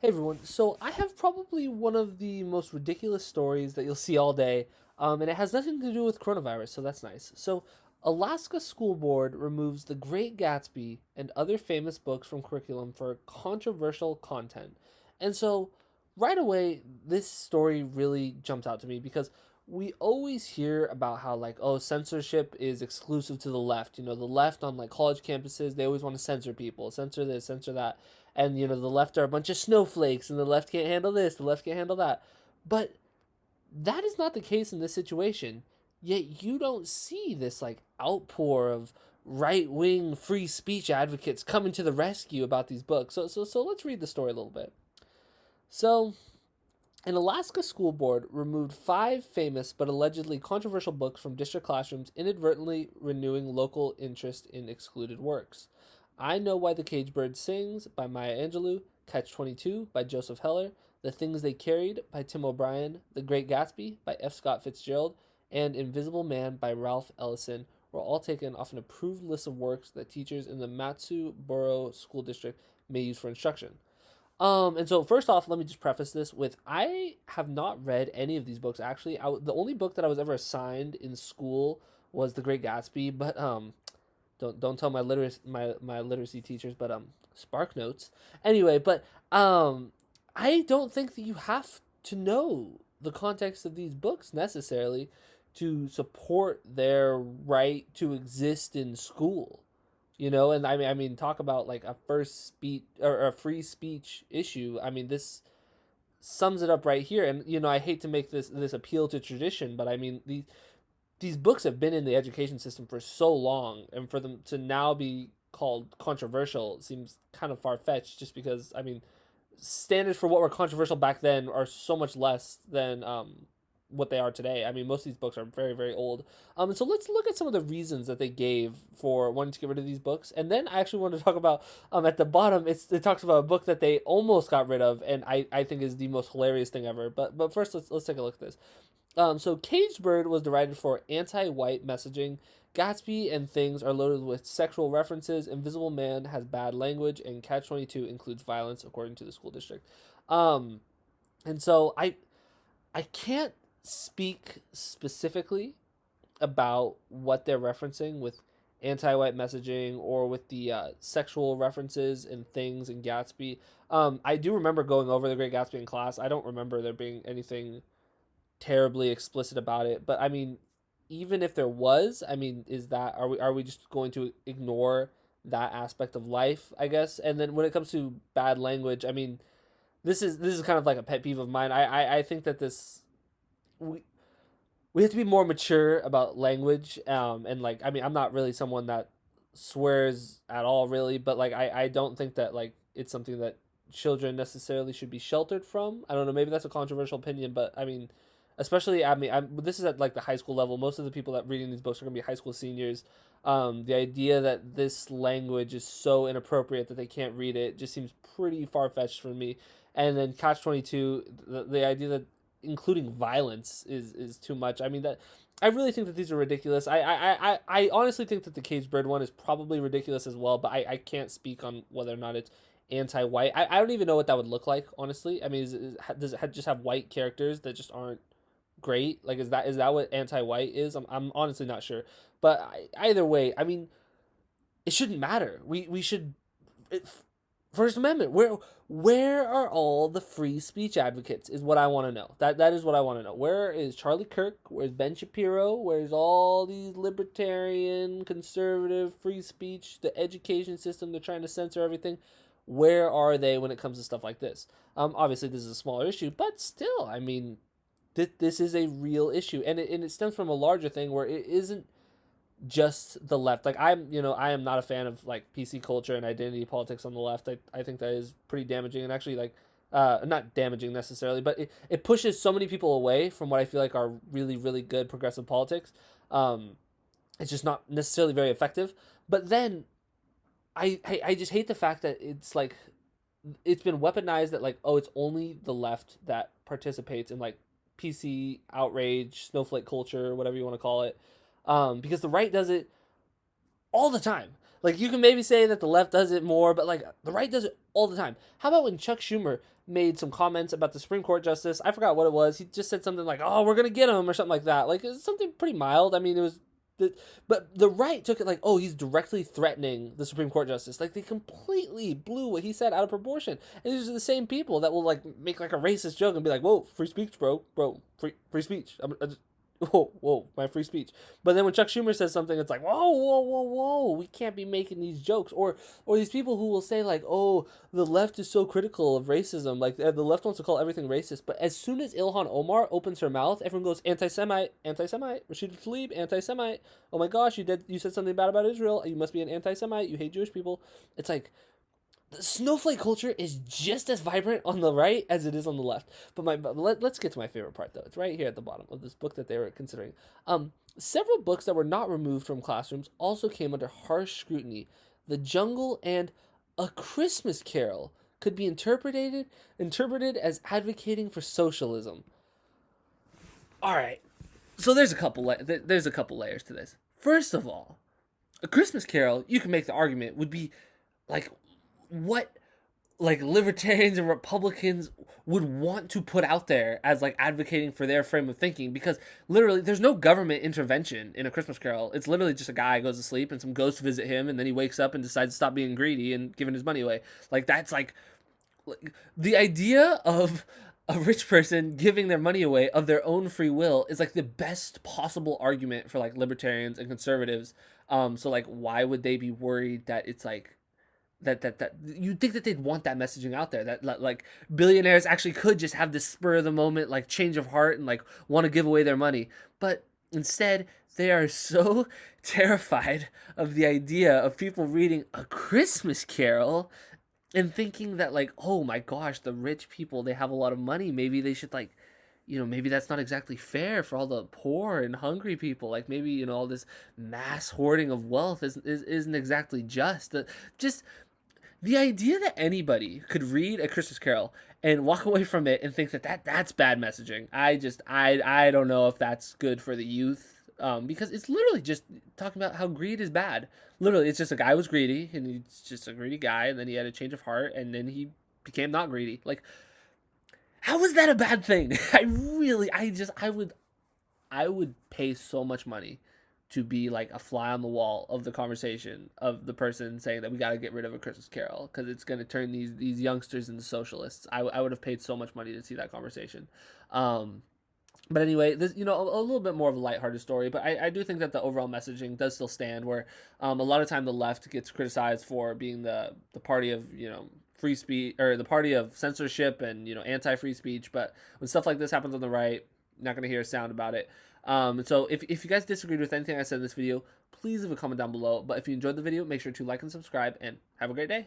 Hey everyone, so I have probably one of the most ridiculous stories that you'll see all day, and it has nothing to do with coronavirus, so that's nice. So, Alaska School Board removes The Great Gatsby and other famous books from curriculum for controversial content. And so, right away, this story really jumped out to me because we always hear about how, like, oh, censorship is exclusive to the left. The left on, like, college campuses, they always want to censor people, censor this, censor that, and the left are a bunch of snowflakes and the left can't handle this, the left can't handle that. But that is not the case in this situation. Yet you don't see this like outpour of right-wing free speech advocates coming to the rescue about these books. So let's read the story a little bit. So an Alaska school board removed five famous but allegedly controversial books from district classrooms, inadvertently renewing local interest in excluded works. I Know Why the Caged Bird Sings by Maya Angelou, Catch 22 by Joseph Heller, The Things They Carried by Tim O'Brien, The Great Gatsby by F. Scott Fitzgerald, and Invisible Man by Ralph Ellison were all taken off an approved list of works that teachers in the Matsu Borough School District may use for instruction. And so first off, let me just preface this with I have not read any of these books actually. The only book that I was ever assigned in school was The Great Gatsby, but don't tell my literacy teachers, but Spark Notes. Anyway, but I don't think that you have to know the context of these books necessarily to support their right to exist in school. And I mean, talk about like a first speech or a free speech issue. I mean, this sums it up right here. And I hate to make this appeal to tradition, but I mean, these books have been in the education system for so long, and for them to now be called controversial seems kind of far fetched. Just because I mean, standards for what were controversial back then are so much less than what they are today. I mean, most of these books are very, very old. And so let's look at some of the reasons that they gave for wanting to get rid of these books. And then I actually want to talk about at the bottom. It talks about a book that they almost got rid of, and I think is the most hilarious thing ever. But first, let's take a look at this. So Caged Bird was derided for anti-white messaging. Gatsby and Things are loaded with sexual references. Invisible Man has bad language, and Catch 22 includes violence, according to the school district. Um, and so I can't speak specifically about what they're referencing with anti-white messaging or with the sexual references and Things in Gatsby. I do remember going over the Great Gatsby in class. I don't remember there being anything terribly explicit about it, but I mean, even if there was, I mean, are we just going to ignore that aspect of life? I guess. And then when it comes to bad language, I mean, this is kind of like a pet peeve of mine. I think that this we we have to be more mature about language. And like I mean, I'm not really someone that swears at all, really, but like I don't think that like it's something that children necessarily should be sheltered from. I don't know, maybe that's a controversial opinion, but I mean, especially I mean, this is at like the high school level. Most of the people that reading these books are gonna be high school seniors. The idea that this language is so inappropriate that they can't read it just seems pretty far fetched for me. And then Catch 22, the idea that including violence is too much. I mean that I really think that these are ridiculous. I honestly think that the Caged Bird one is probably ridiculous as well, but I can't speak on whether or not it's anti-white. I don't even know what that would look like, honestly. I mean, does it just have white characters that just aren't great? Like, is that what anti-white is? I'm honestly not sure. But either way, I mean, it shouldn't matter. We should it, First Amendment. Where are all the free speech advocates? Is what I want to know. That is what I want to know. Where is Charlie Kirk? Where's Ben Shapiro? Where's all these libertarian, conservative, free speech, the education system? They're trying to censor everything. Where are they when it comes to stuff like this? Obviously this is a smaller issue, but still, I mean, this is a real issue, and it stems from a larger thing where it isn't just the left. Like I am not a fan of like PC culture and identity politics on the left. I think that is pretty damaging and actually like not damaging necessarily, but it pushes so many people away from what I feel like are really, really good progressive politics. Um, it's just not necessarily very effective. But then I just hate the fact that it's like it's been weaponized that like, oh, it's only the left that participates in like PC outrage, snowflake culture, whatever you want to call it. Because the right does it all the time. Like you can maybe say that the left does it more, but like the right does it all the time. How about when Chuck Schumer made some comments about the Supreme Court justice? I forgot what it was. He just said something like, "Oh, we're gonna get him" or something like that. Like it's something pretty mild. I mean, it was. But the right took it like, oh, he's directly threatening the Supreme Court justice. Like they completely blew what he said out of proportion. And these are the same people that will like make like a racist joke and be like, "Whoa, free speech, bro, free speech." Whoa, my free speech. But then when Chuck Schumer says something, it's like, whoa, we can't be making these jokes. Or these people who will say like, oh, the left is so critical of racism, like the left wants to call everything racist. But as soon as Ilhan Omar opens her mouth, everyone goes anti-Semite, anti-Semite, Rashid Tlaib, anti-Semite. Oh my gosh, you said something bad about Israel. You must be an anti-Semite. You hate Jewish people. It's like the snowflake culture is just as vibrant on the right as it is on the left. Let's get to my favorite part though. It's right here at the bottom of this book that they were considering. Several books that were not removed from classrooms also came under harsh scrutiny. The Jungle and A Christmas Carol could be interpreted as advocating for socialism. All right, so there's a couple layers to this. First of all, A Christmas Carol, you can make the argument would be like what like libertarians and Republicans would want to put out there as like advocating for their frame of thinking, because literally there's no government intervention in A Christmas Carol. It's literally just a guy goes to sleep and some ghosts visit him and then he wakes up and decides to stop being greedy and giving his money away. Like that's like the idea of a rich person giving their money away of their own free will is like the best possible argument for like libertarians and conservatives. So like why would they be worried that it's like that you'd think that they'd want that messaging out there, that like billionaires actually could just have this spur of the moment like change of heart and like want to give away their money, but instead they are so terrified of the idea of people reading A Christmas Carol and thinking that like, oh my gosh, the rich people, they have a lot of money, maybe they should like, maybe that's not exactly fair for all the poor and hungry people. Like maybe, all this mass hoarding of wealth isn't exactly just. Just the idea that anybody could read A Christmas Carol and walk away from it and think that's bad messaging. I don't know if that's good for the youth, because it's literally just talking about how greed is bad. Literally, it's just a guy was greedy and he's just a greedy guy, and then he had a change of heart and then he became not greedy. Like, how is that a bad thing? I would pay so much money to be like a fly on the wall of the conversation of the person saying that we got to get rid of A Christmas Carol because it's going to turn these youngsters into socialists. I would have paid so much money to see that conversation. But anyway, this a little bit more of a lighthearted story, but I do think that the overall messaging does still stand. Where a lot of time the left gets criticized for being the party of free speech, or the party of censorship and anti free speech. But when stuff like this happens on the right, you're not gonna hear a sound about it. And so if you guys disagreed with anything I said in this video, please leave a comment down below. But if you enjoyed the video, make sure to like and subscribe, and have a great day.